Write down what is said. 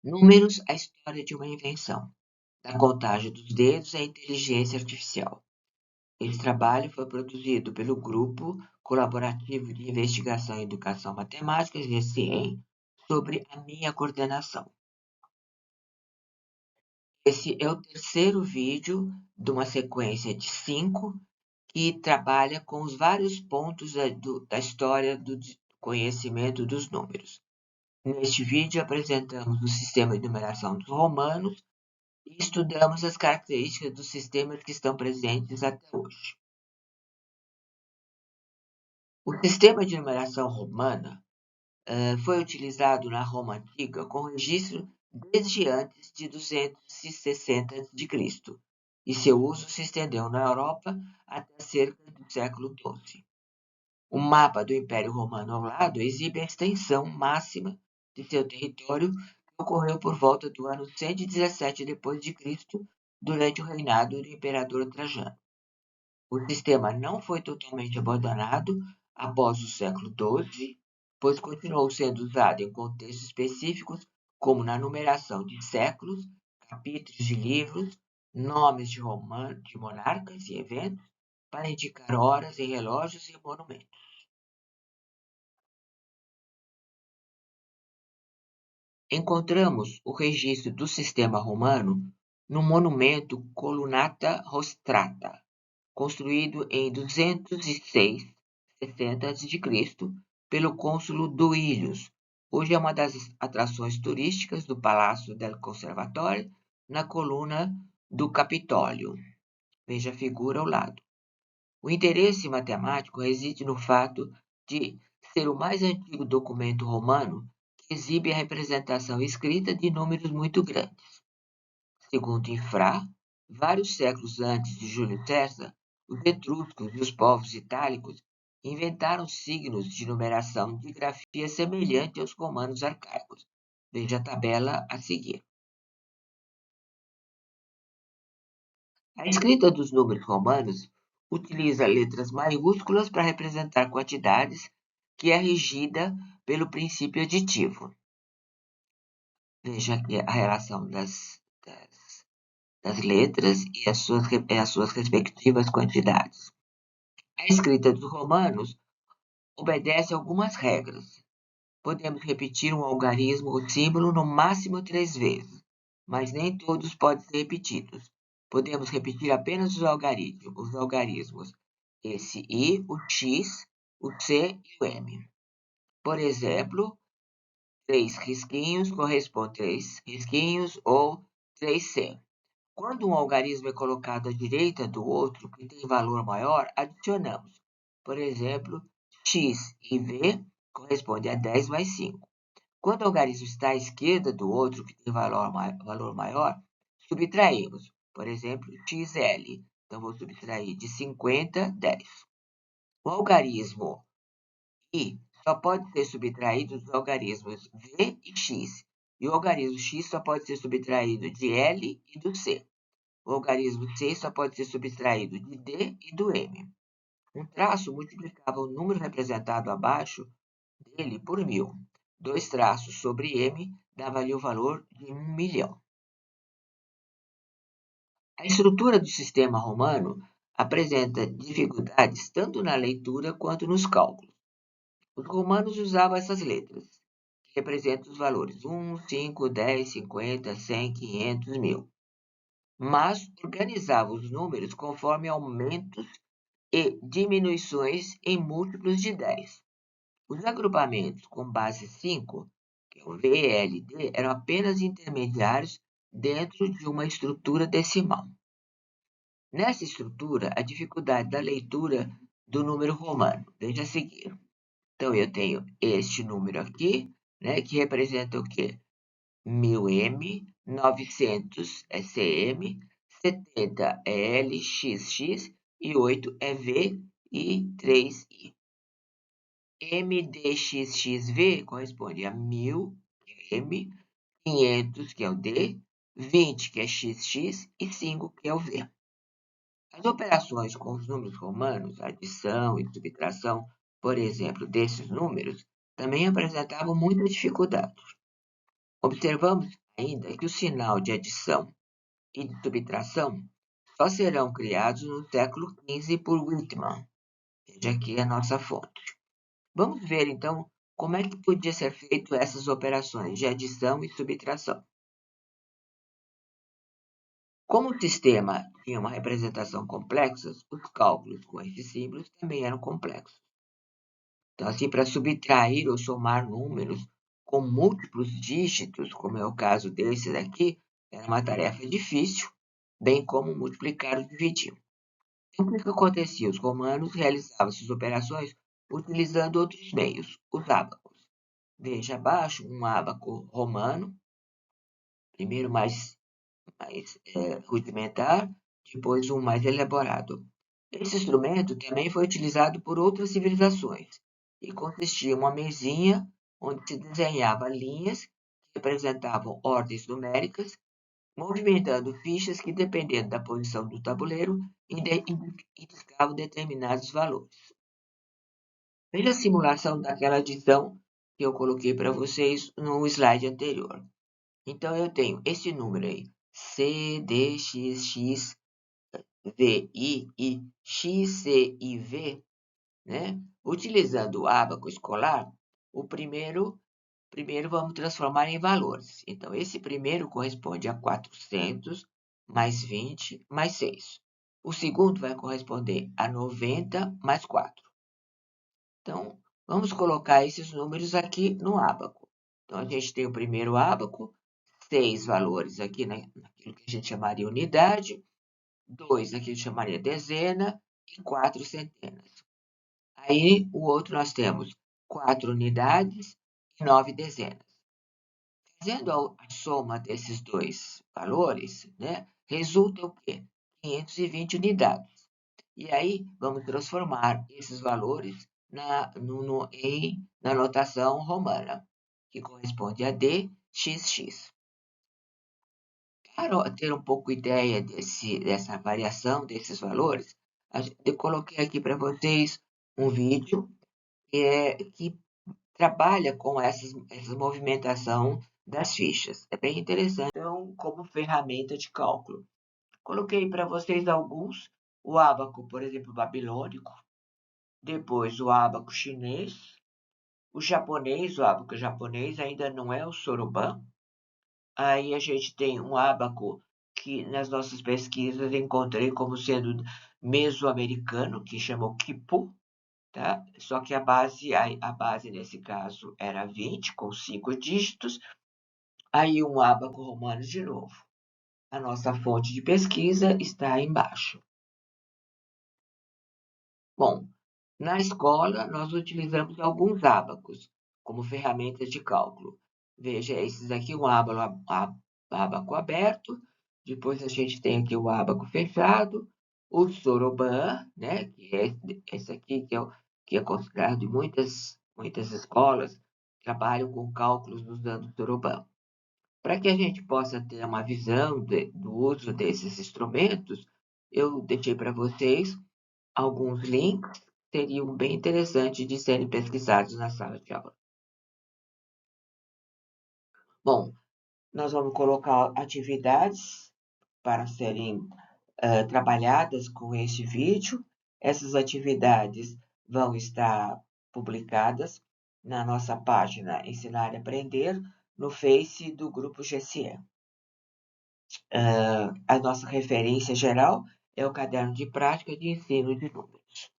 Números, a história de uma invenção. Da contagem dos dedos à inteligência artificial. Esse trabalho foi produzido pelo Grupo Colaborativo de Investigação em Educação Matemática, GCEM, sobre a minha coordenação. Esse é o terceiro vídeo de uma sequência de 5 que trabalha com os vários pontos da história do conhecimento dos números. Neste vídeo apresentamos o sistema de numeração dos romanos e estudamos as características dos sistemas que estão presentes até hoje. O sistema de numeração romana foi utilizado na Roma Antiga com registro desde antes de 260 a.C., e seu uso se estendeu na Europa até cerca do século XII. O mapa do Império Romano ao lado exibe a extensão máxima de seu território, que ocorreu por volta do ano 117 d.C., durante o reinado do imperador Trajano. O sistema não foi totalmente abandonado após o século XII, pois continuou sendo usado em contextos específicos, como na numeração de séculos, capítulos de livros, nomes de monarcas e eventos, para indicar horas em relógios e monumentos. Encontramos o registro do sistema romano no monumento Colunata Rostrata, construído em 206 60 a.C., pelo cônsul Duilius. Hoje é uma das atrações turísticas do Palácio del Conservatore, na coluna do Capitólio. Veja a figura ao lado. O interesse matemático reside no fato de ser o mais antigo documento romano que exibe a representação escrita de números muito grandes. Segundo Infra, vários séculos antes de Júlio César, os etruscos e os povos itálicos inventaram signos de numeração de grafia semelhante aos romanos arcaicos. Veja a tabela a seguir. A escrita dos números romanos utiliza letras maiúsculas para representar quantidades, que é regida pelo princípio aditivo. Veja aqui a relação das letras e as suas respectivas quantidades. A escrita dos romanos obedece a algumas regras. Podemos repetir um algarismo ou símbolo no máximo 3 vezes, mas nem todos podem ser repetidos. Podemos repetir apenas os algarismos, esse I, o X, o C e o M. Por exemplo, 3 risquinhos corresponde a 3 risquinhos ou 3C. Quando um algarismo é colocado à direita do outro, que tem valor maior, adicionamos. Por exemplo, X e V corresponde a 10 mais 5. Quando o algarismo está à esquerda do outro, que tem valor maior, subtraímos. Por exemplo, XL. Então, vou subtrair de 50, 10. O algarismo I só pode ser subtraído dos algarismos V e X. E o algarismo X só pode ser subtraído de L e do C. O algarismo C só pode ser subtraído de D e do M. Um traço multiplicava o número representado abaixo dele por 1000. 2 traços sobre M dava-lhe o valor de 1.000.000. A estrutura do sistema romano apresenta dificuldades tanto na leitura quanto nos cálculos. Os romanos usavam essas letras, que representam os valores 1, 5, 10, 50, 100, 500, 1000. Mas organizavam os números conforme aumentos e diminuições em múltiplos de 10. Os agrupamentos com base 5, que é o VLD, eram apenas intermediários dentro de uma estrutura decimal. Nessa estrutura, a dificuldade da leitura do número romano. Veja a seguir. Então, eu tenho este número aqui, né, que representa o quê? 1000M, 900 é CM, 70 é LXX e 8 é V e 3I. MDXXV corresponde a 1000, que é M, 500, que é o D, 20, que é XX, e 5, que é o V. As operações com os números romanos, adição e subtração, por exemplo, desses números, também apresentavam muita dificuldade. Observamos ainda que o sinal de adição e de subtração só serão criados no século XV por Whitman. Veja aqui a nossa fonte. Vamos ver, então, como é que podia ser feito essas operações de adição e subtração. Como o sistema tinha uma representação complexa, os cálculos com esses símbolos também eram complexos. Então, assim, para subtrair ou somar números com múltiplos dígitos, como é o caso desse daqui, era uma tarefa difícil, bem como multiplicar ou dividir. Então, o que acontecia? Os romanos realizavam essas operações utilizando outros meios, os ábacos. Veja abaixo um ábaco romano, primeiro mais rudimentar, depois um mais elaborado. Esse instrumento também foi utilizado por outras civilizações e consistia em uma mesinha onde se desenhava linhas que representavam ordens numéricas, movimentando fichas que, dependendo da posição do tabuleiro, indicavam determinados valores. Veja a simulação daquela adição que eu coloquei para vocês no slide anterior. Então, eu tenho esse número aí, CDXX VI e XCIV, né? Utilizando o ábaco escolar, o primeiro vamos transformar em valores. Então, esse primeiro corresponde a 400 mais 20 mais 6. O segundo vai corresponder a 90 mais 4. Então, vamos colocar esses números aqui no ábaco. Então, a gente tem o primeiro ábaco, 6 valores aqui naquilo que a gente chamaria unidade, 2 aqui eu chamaria dezena e 4 centenas. Aí, o outro nós temos 4 unidades e 9 dezenas. Fazendo a soma desses dois valores, né, resulta o quê? 520 unidades. E aí, vamos transformar esses valores na notação romana, que corresponde a DXX. Para ter um pouco ideia dessa variação desses valores, eu coloquei aqui para vocês um vídeo que trabalha com essa movimentação das fichas. É bem interessante, então, como ferramenta de cálculo. Coloquei para vocês alguns, o ábaco, por exemplo, babilônico, depois o ábaco chinês, o ábaco japonês ainda não é o soroban. Aí a gente tem um ábaco que nas nossas pesquisas encontrei como sendo mesoamericano, que chamou Quipu, tá? Só que a base nesse caso era 20, com 5 dígitos. Aí um ábaco romano de novo. A nossa fonte de pesquisa está embaixo. Bom, na escola nós utilizamos alguns ábacos como ferramentas de cálculo. Veja, esses aqui, um ábaco aberto, depois a gente tem aqui o ábaco fechado, o soroban, né, que é esse aqui que é considerado em muitas escolas, trabalham com cálculos usando o soroban. Para que a gente possa ter uma visão do uso desses instrumentos, eu deixei para vocês alguns links que seriam bem interessantes de serem pesquisados na sala de aula. Bom, nós vamos colocar atividades para serem trabalhadas com este vídeo. Essas atividades vão estar publicadas na nossa página Ensinar e Aprender, no Face do Grupo GCE. A nossa referência geral é o caderno de prática de ensino de números.